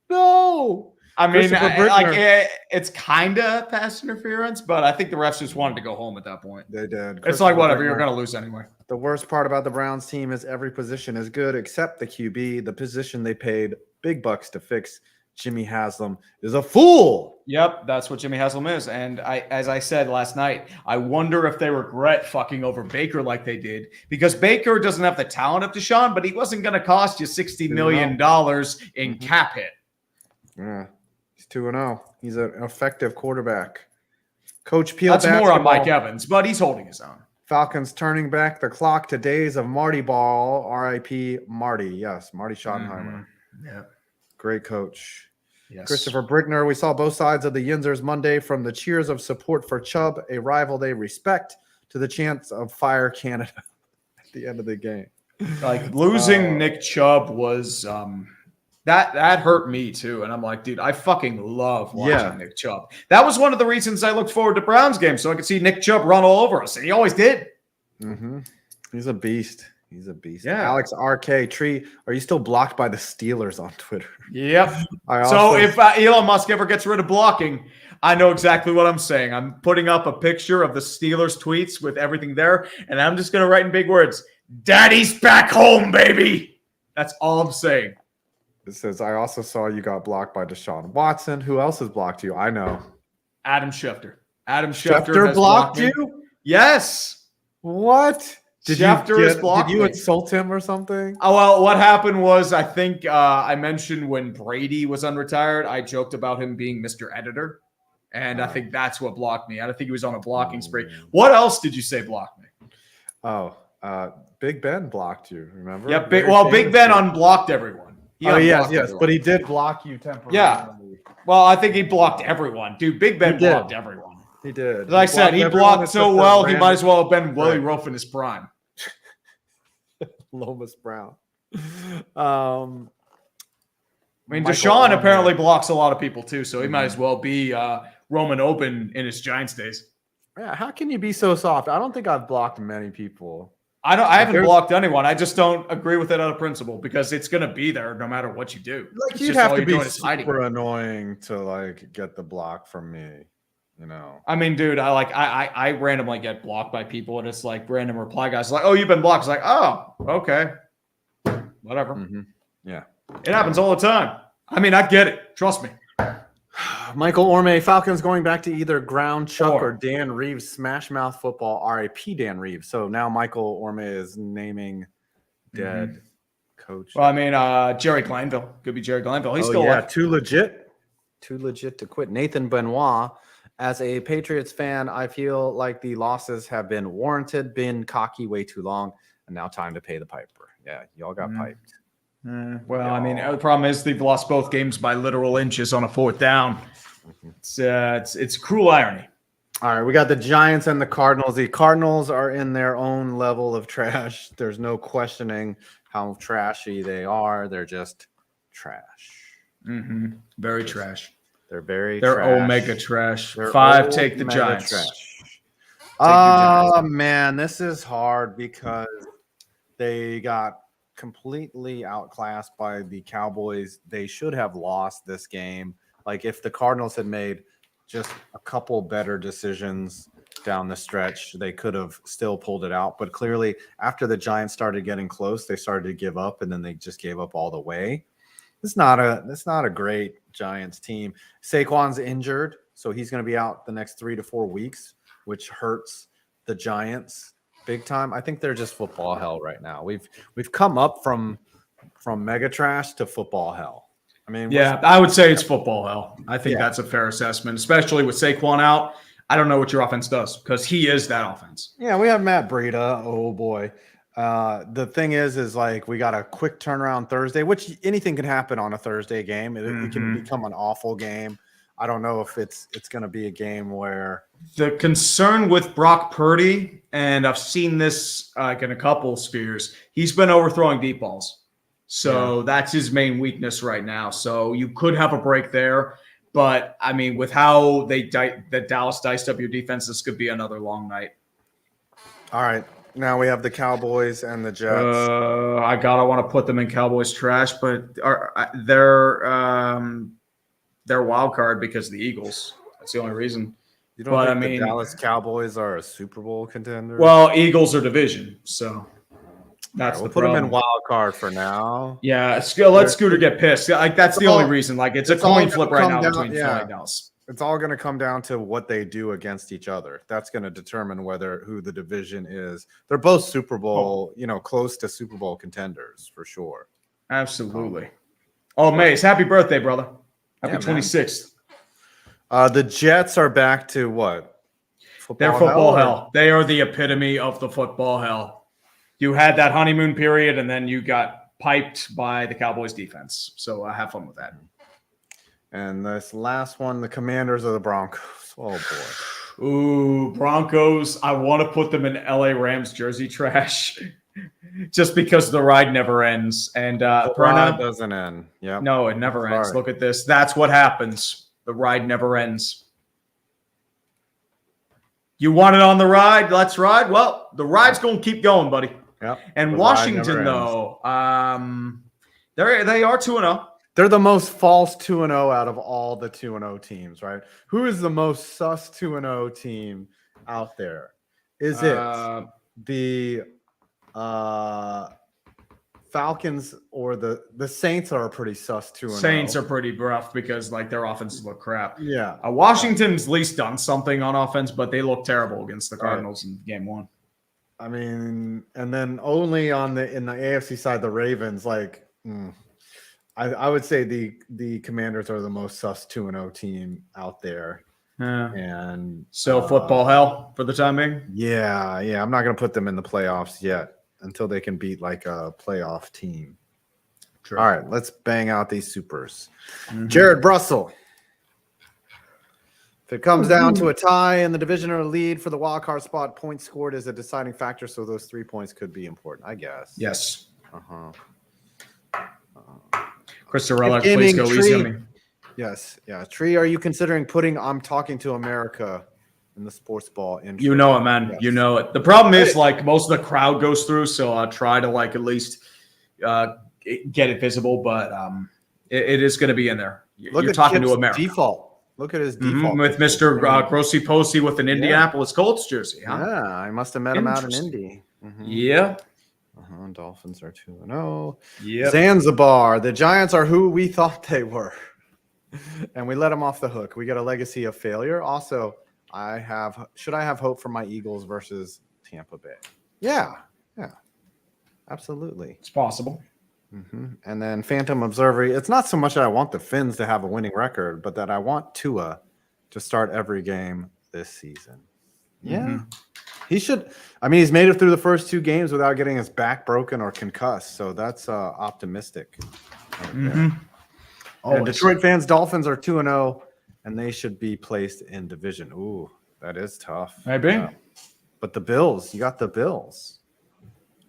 No. I mean, Christopher Brickner. it's kind of pass interference, but I think the refs just wanted to go home at that point. They did. It's like, whatever, you're Brickner. going to lose anyway. The worst part about the Browns team is every position is good except the QB. The position they paid big bucks to fix, Jimmy Haslam, is a fool. Yep, that's what Jimmy Haslam is. And as I said last night, I wonder if they regret fucking over Baker like they did, because Baker doesn't have the talent of Deshaun, but he wasn't going to cost you $60 million in cap hit. Yeah. He's 2-0. He's an effective quarterback. Coach Peel. That's more on Mike Evans, but he's holding his own. Falcons turning back the clock to days of Marty Ball. R.I.P. Marty. Yes, Marty Schottenheimer. Yeah. Great coach. Yes. Christopher Brickner. We saw both sides of the Yinzers Monday, from the cheers of support for Chubb, a rival they respect, to the chants of Fire Canada at the end of the game. Like, losing Nick Chubb was that hurt me too. And I'm like, dude, I fucking love watching Nick Chubb. That was one of the reasons I looked forward to Browns games, so I could see Nick Chubb run all over us. And he always did. Mm-hmm. He's a beast. He's a beast. Yeah. Alex RK Tree, are you still blocked by the Steelers on Twitter? Yep. So if Elon Musk ever gets rid of blocking, I know exactly what I'm saying. I'm putting up a picture of the Steelers tweets with everything there, and I'm just going to write in big words, "Daddy's back home, baby." That's all I'm saying. It says, I also saw you got blocked by Deshaun Watson. Who else has blocked you? I know. Adam Schefter. Adam Schefter has blocked me. you? Yes. What? Did you me. insult him or something? Oh, well, what happened was, I think I mentioned when Brady was unretired, I joked about him being Mr. Editor. And I think that's what blocked me. I don't think he was on a blocking spree. What else did you say blocked me? Oh, Big Ben blocked you, remember? Yeah, Big Ben unblocked everyone. Yes, but he did block you temporarily. Yeah. Well, I think he blocked everyone. Dude, Big Ben blocked everyone. He did. As I said, he blocked so well, he might as well have been Willie Roaf in his prime. Lomas Brown. I mean, Deshaun apparently blocks a lot of people too, so he might as well be Roman Open in his Giants days. Yeah, how can you be so soft? I don't think I've blocked many people. I haven't blocked anyone. I just don't agree with it out of principle, because it's going to be there no matter what you do. Like, you'd have to be super annoying to like get the block from me, you know. I mean, dude, I randomly get blocked by people, and it's like random reply guys like, "Oh, you've been blocked." It's like, "Oh, okay, whatever." Mm-hmm. Yeah, it happens all the time. I mean, I get it. Trust me. Michael Orme, Falcons going back to either Ground Chuck or Dan Reeves, Smash Mouth Football, R.I.P. Dan Reeves. So now Michael Orme is naming dead coach. Well, I mean, Jerry Glanville. Could be Jerry Glanville. He's still alive. Too legit to quit. Nathan Benoit, as a Patriots fan, I feel like the losses have been warranted, been cocky way too long, and now time to pay the piper. Yeah, y'all got piped. Well, I mean, the problem is they've lost both games by literal inches on a fourth down. It's cruel irony. All right, we got the Giants and the Cardinals. The Cardinals are in their own level of trash. There's no questioning how trashy they are. They're just trash. Very trash. They're very They're trash. Omega trash. They're 5, take the Giants. Oh, man, this is hard because they got completely outclassed by the Cowboys. They should have lost this game. Like, if the Cardinals had made just a couple better decisions down the stretch, they could have still pulled it out. But clearly, after the Giants started getting close, they started to give up, and then they just gave up all the way. It's not a great Giants team. Saquon's injured, so he's going to be out the next 3 to 4 weeks, which hurts the Giants big time. I think they're just football hell right now. We've come up from mega trash to football hell. I mean, yeah, I would say it's football hell. I think that's a fair assessment, especially with Saquon out. I don't know what your offense does, because he is that offense. Yeah, we have Matt Breida. Oh boy. The thing is like, we got a quick turnaround Thursday, which anything can happen on a Thursday game. It can become an awful game. I don't know if it's going to be a game where the concern with Brock Purdy, and I've seen this in a couple spheres, he's been overthrowing deep balls. So that's his main weakness right now. So you could have a break there. But, I mean, with how the Dallas diced up your defense, this could be another long night. All right. Now we have the Cowboys and the Jets. I want to put them in Cowboys trash, but they're wild card because of the Eagles. That's the only reason. You don't think the Dallas Cowboys are a Super Bowl contender? Well, Eagles are division, so that's we'll the put problem. them in wild card for now. Yeah, let Scooter get pissed. Like that's the only reason. Like it's a coin flip right now between Philly and Dallas. It's all going to come down to what they do against each other. That's going to determine who the division is. They're both Super Bowl, close to Super Bowl contenders for sure. Absolutely. Mace, happy birthday, brother. Happy 26th. The Jets are back to what? They're football hell. They are the epitome of the football hell. You had that honeymoon period, and then you got piped by the Cowboys defense. So have fun with that. And this last one, the Commanders of the Broncos. Oh, boy. Ooh, Broncos. I want to put them in LA Rams jersey trash just because the ride never ends. And the ride doesn't end. Yeah. No, it never ends. Look at this. That's what happens. The ride never ends. You want it on the ride? Let's ride. Well, the ride's going to keep going, buddy. Yep. And Washington, though, they are 2-0. They're the most false 2-0 out of all the 2-0 teams, right? Who is the most sus 2-0 team out there? Is it the Falcons or the Saints are a pretty sus 2-0? Saints are pretty rough because their offenses look crap. Yeah. Washington's at least done something on offense, but they look terrible against the Cardinals in game 1. I mean, and then only in the AFC side, the Ravens, I would say the Commanders are the most sus 2-0 team out there. And so football hell for the time being? Yeah. I'm not going to put them in the playoffs yet until they can beat a playoff team. True. All right, let's bang out these supers. Mm-hmm. Jared Russell. If it comes down to a tie in the division or a lead for the wild card spot, points scored is a deciding factor, so those 3 points could be important, I guess. Yes. Chris Sorella, please go easy on me. Yes. Yeah. Tree, are you considering putting I'm Talking to America in the sports ball intro? You know it, man. Yes. You know it. The problem is most of the crowd goes through, so I'll try to at least get it visible, but it is going to be in there. You're talking to America. Default. Look at his default. With Mr. Grossi Posey with an Indianapolis Colts jersey. Huh? Yeah, I must have met him out in Indy. Mm-hmm. Yeah. Dolphins are 2-0. Yeah. Zanzibar. The Giants are who we thought they were. And we let them off the hook. We got a legacy of failure. Also, should I have hope for my Eagles versus Tampa Bay? Yeah. Absolutely. It's possible. Mm-hmm. And then Phantom Observer. It's not so much that I want the Finns to have a winning record, but that I want Tua to start every game this season. Yeah. Mm-hmm. He should. I mean, he's made it through the first 2 games without getting his back broken or concussed. So that's optimistic. Mm-hmm. And Detroit fans, Dolphins are 2-0, and they should be placed in division. Ooh, that is tough. Maybe. But the Bills, you got the Bills.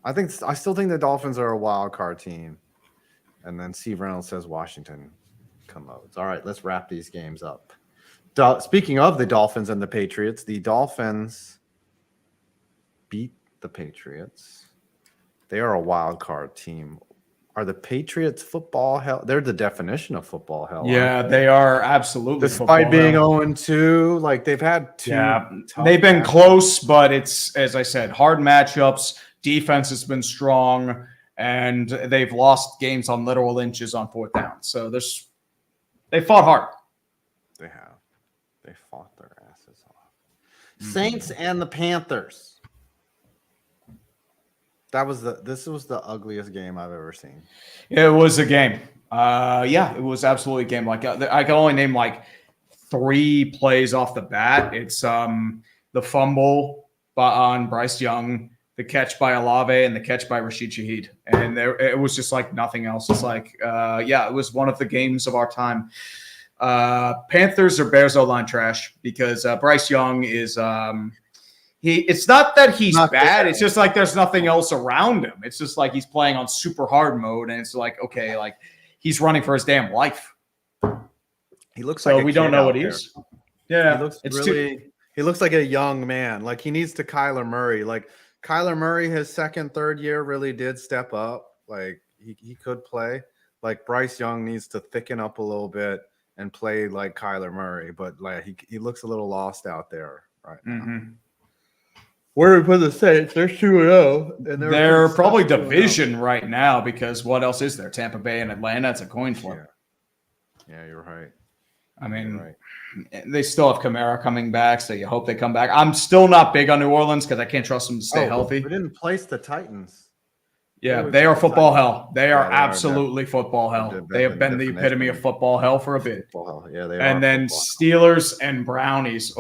I still think the Dolphins are a wild card team. And then Steve Reynolds says Washington commodes. All right, let's wrap these games up. Speaking of the Dolphins and the Patriots, the Dolphins beat the Patriots. They are a wild card team. Are the Patriots football hell? They're the definition of football hell. Yeah, they are absolutely. Despite being 0-2, they've had 2. Yeah, they've been close, but it's, as I said, hard matchups. Defense has been strong, and they've lost games on literal inches on 4th down. So they fought hard. They have. They fought their asses off. Mm-hmm. Saints and the Panthers. This was the ugliest game I've ever seen. It was a game. It was absolutely a game. I can only name 3 plays off the bat. It's the fumble on Bryce Young, the catch by Olave, and the catch by Rashid Shaheed. And it was just nothing else. It's it was one of the games of our time. Panthers or Bears O-line trash because Bryce Young is it's not that he's not bad. It's just there's nothing else around him. It's just he's playing on super hard mode, and it's he's running for his damn life. He looks so we don't know what he is. Yeah, he looks he looks like a young man. He needs to Kyler Murray. Kyler Murray, his second, third year really did step up. Like he could play. Like Bryce Young needs to thicken up a little bit and play like Kyler Murray, but like he looks a little lost out there right now. Mm-hmm. Where do we put the Saints? They're 2-0, and They're probably division right now because what else is there? Tampa Bay and Atlanta. It's a coin flip. Yeah, you're right. I mean, they still have Kamara coming back, so you hope they come back. I'm still not big on New Orleans because I can't trust them to stay healthy. We didn't place the Titans. Yeah, they are football hell. They are absolutely football hell. They have been the epitome of football hell for a bit. Yeah, they are. And then Steelers and Brownies.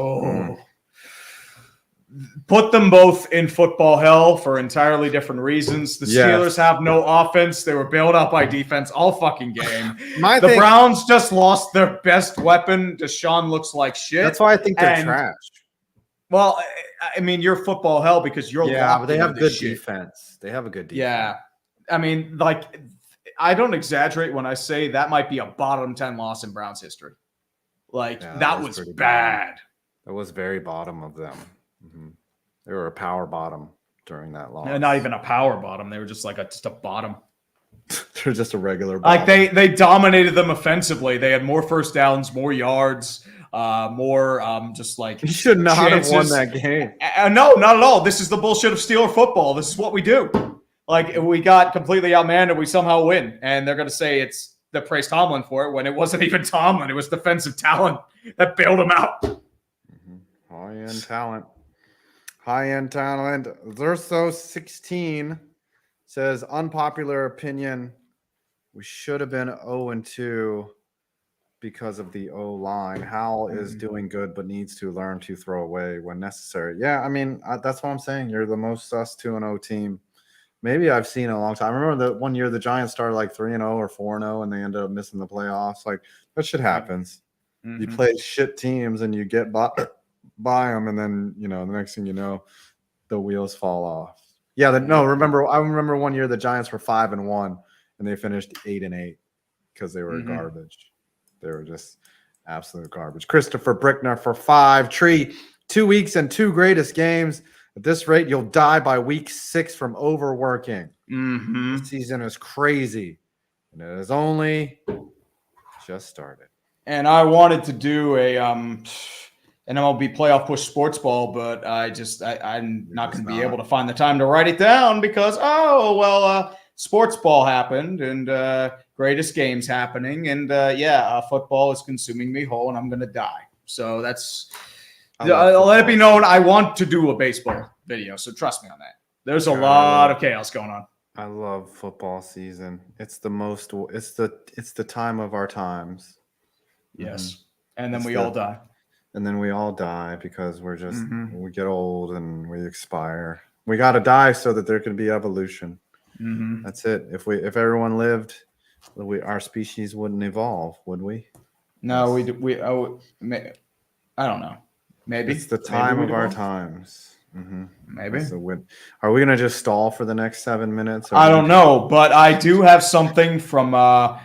Put them both in football hell for entirely different reasons. The Steelers have no offense. They were bailed out by defense all fucking game. The Browns just lost their best weapon. Deshaun looks like shit. That's why I think they're trash. Well, I mean, you're football hell because you're but they have good defense. They have a good defense. Yeah. I mean, like, I don't exaggerate when I say that might be a bottom 10 loss in Browns history. Like, that was bad. That was very bottom of them. Mm-hmm. They were a power bottom during that loss. Not even a power bottom. They were just like just a bottom. They're just a regular bottom. Like they dominated them offensively. They had more first downs, more yards, more just like you should not have won that game. No, not at all. This is the bullshit of Steeler football. This is what we do. Like we got completely outmanned and we somehow win. And they're gonna say it's the praise Tomlin for it when it wasn't even Tomlin. It was defensive talent that bailed him out. Mm-hmm. High-end talent. High-end talent. Zerso 16 says, unpopular opinion, we should have been 0-2 because of the O-line. Howell is doing good but needs to learn to throw away when necessary. Yeah, I mean, that's what I'm saying. You're the most sus 2-0 team. Maybe I've seen it a long time. I remember that one year the Giants started like 3-0 or 4-0 and they ended up missing the playoffs. Like, that shit happens. Mm-hmm. You play shit teams and you get by them, and then the next thing you know, the wheels fall off. Yeah, I remember one year the Giants were 5-1 and they finished 8-8 because they were garbage. They were just absolute garbage. Christopher Brickner for 5. Tree, 2 weeks and 2 greatest games. At this rate, you'll die by week 6 from overworking. Mm-hmm. This season is crazy, and it has only just started. And I wanted to do an MLB playoff push sports ball, but I'm not going to be able to find the time to write it down because, sports ball happened and greatest games happening. And football is consuming me whole and I'm going to die. So that's, let it be known. I want to do a baseball video. So trust me on that. There's a lot of chaos going on. I love football season. It's the time of our times. Yes. Mm-hmm. And then we all die. And then we all die because we're just we get old and we expire. We got to die so that there can be evolution. Mm-hmm. That's it. If everyone lived, our species wouldn't evolve, would we? No, I don't know. Maybe it's the time of our times. Mm-hmm. Maybe. Are we gonna just stall for the next 7 minutes? I don't know, but I do have something from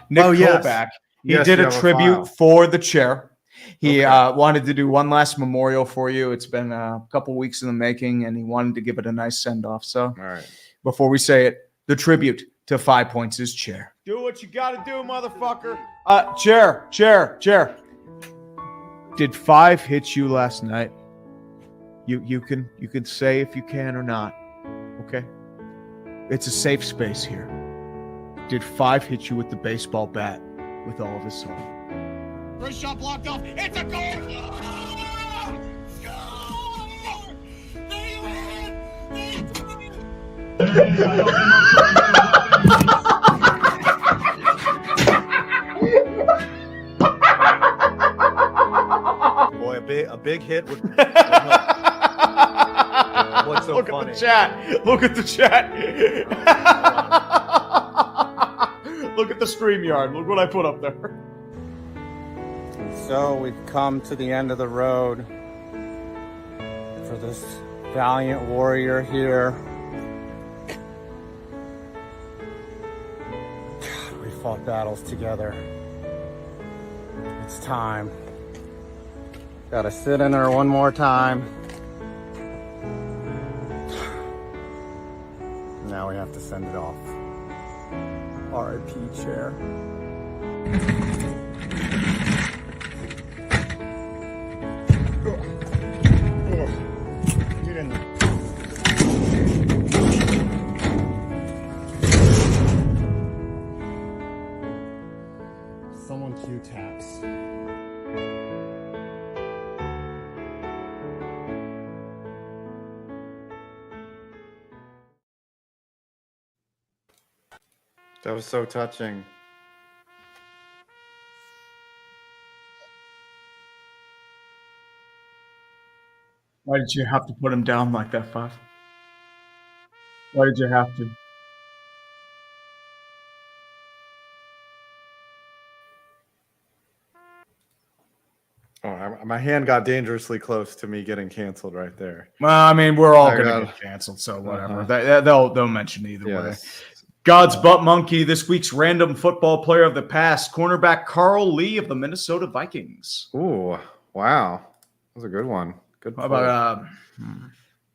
Nick Kovac. He did a tribute for the chair. He wanted to do one last memorial for you. It's been a couple weeks in the making, and he wanted to give it a nice send-off. So, all right, before we say it, the tribute to 5 Points is chair. Do what you got to do, motherfucker. Chair. Did 5 hit you last night? You can say if you can or not. Okay? It's a safe space here. Did 5 hit you with the baseball bat with all of his soul? First shot blocked off. It's a goal! Score! They win! Boy, a big hit would what's so Look funny? At the chat. Look at the chat. Look at the StreamYard. Look what I put up there. So we've come to the end of the road for this valiant warrior here. God, we fought battles together. It's time. Gotta sit in there one more time. now we have to send it off. R.I.P. chair. Get in there. Someone cue taps. That was so touching. Why did you have to put him down like that, Five? Why did you have to? Oh, my hand got dangerously close to me getting canceled right there. Well, I mean, we're all I gonna got- get canceled, so whatever. Uh-huh. They'll mention either way. Yes. God's butt monkey, this week's random football player of the past, cornerback Carl Lee of the Minnesota Vikings. Ooh, wow. That was a good one. Good How play. about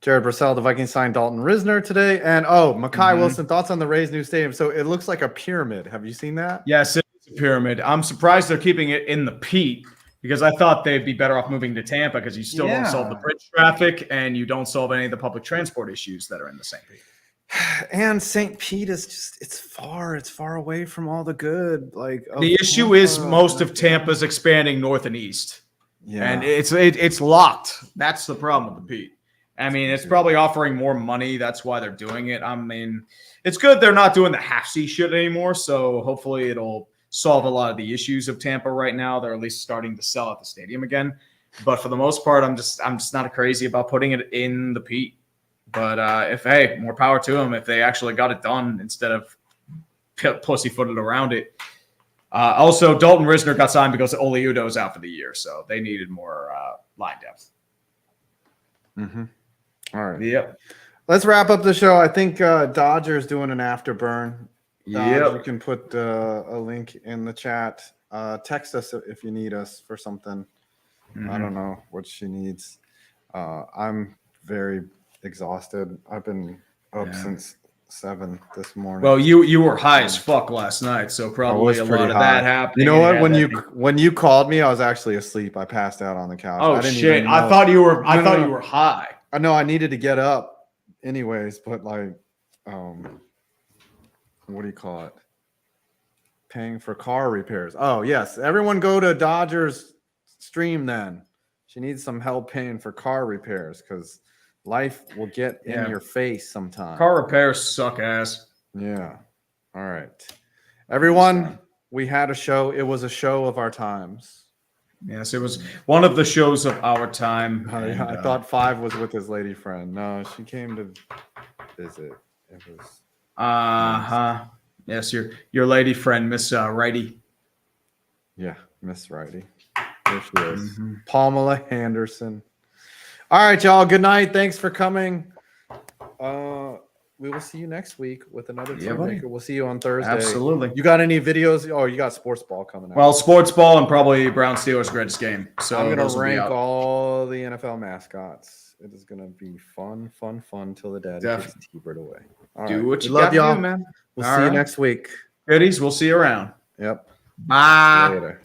Jared Brissell, the Vikings signed Dalton Risner today. And Mackay Mhm. Wilson, thoughts on the Rays' new stadium. So it looks like a pyramid. Have you seen that? yes, it's a pyramid. I'm surprised they're keeping it in the Pete because I thought they'd be better off moving to Tampa because you still don't solve the Yeah. bridge traffic and you don't solve any of the public transport issues that are in the St. Pete. And St. Pete is just it's far away from all the good. Like The issue is most of Tampa's expanding north and east. yeah. And it's locked. That's the problem with the Pete. I mean, it's probably offering more money. That's why they're doing it. I mean, it's good they're not doing the half-C shit anymore. So hopefully it'll solve a lot of the issues of Tampa right now. They're at least starting to sell at the stadium again. But for the most part, I'm just not crazy about putting it in the Pete. But more power to them if they actually got it done instead of pussyfooted around it. Also, Dalton Risner got signed because Oli Udo's out for the year, so they needed more line depth. Mm-hmm. All right. Yep. Let's wrap up the show. I think Dodger's doing an afterburn. Yep. You can put a link in the chat. Text us if you need us for something. Mm-hmm. I don't know what she needs. I'm very exhausted. I've been up since 7 this morning. Well, you were high as fuck last night, so probably a pretty lot of high. that happened. You know what? When you called me, I was actually asleep. I passed out on the couch. Oh I didn't shit! even know. I thought you were. I No, thought no. you were high. I know I needed to get up anyways, but like, what do you call it? Paying for car repairs. Oh yes, everyone go to Dodger's stream then. She needs some help paying for car repairs because life will get in your face sometimes. Car repairs suck ass. Yeah. All right. Everyone, we had a show. It was a show of our times. Yes, it was one of the shows of our time. and, I thought 5 was with his lady friend. No, she came to visit. It was Yes, your lady friend, Miss Righty. yeah, Miss Righty. There she is. Mm-hmm. Pamela Henderson. All right, y'all. Good night. Thanks for coming. We will see you next week with another Yeah, team buddy. maker. We'll see you on Thursday. Absolutely. You got any videos? Oh, you got sports ball coming out. Well, sports ball and probably Brown Steelers greatest game. So I'm those gonna will be rank out. all the NFL mascots. It is gonna be fun till the dad gets T-Bird away. All Do right. what We you love got to y'all. do, man. We'll All see you right. next week. Goodies, we'll see you around. Yep. Bye. Later.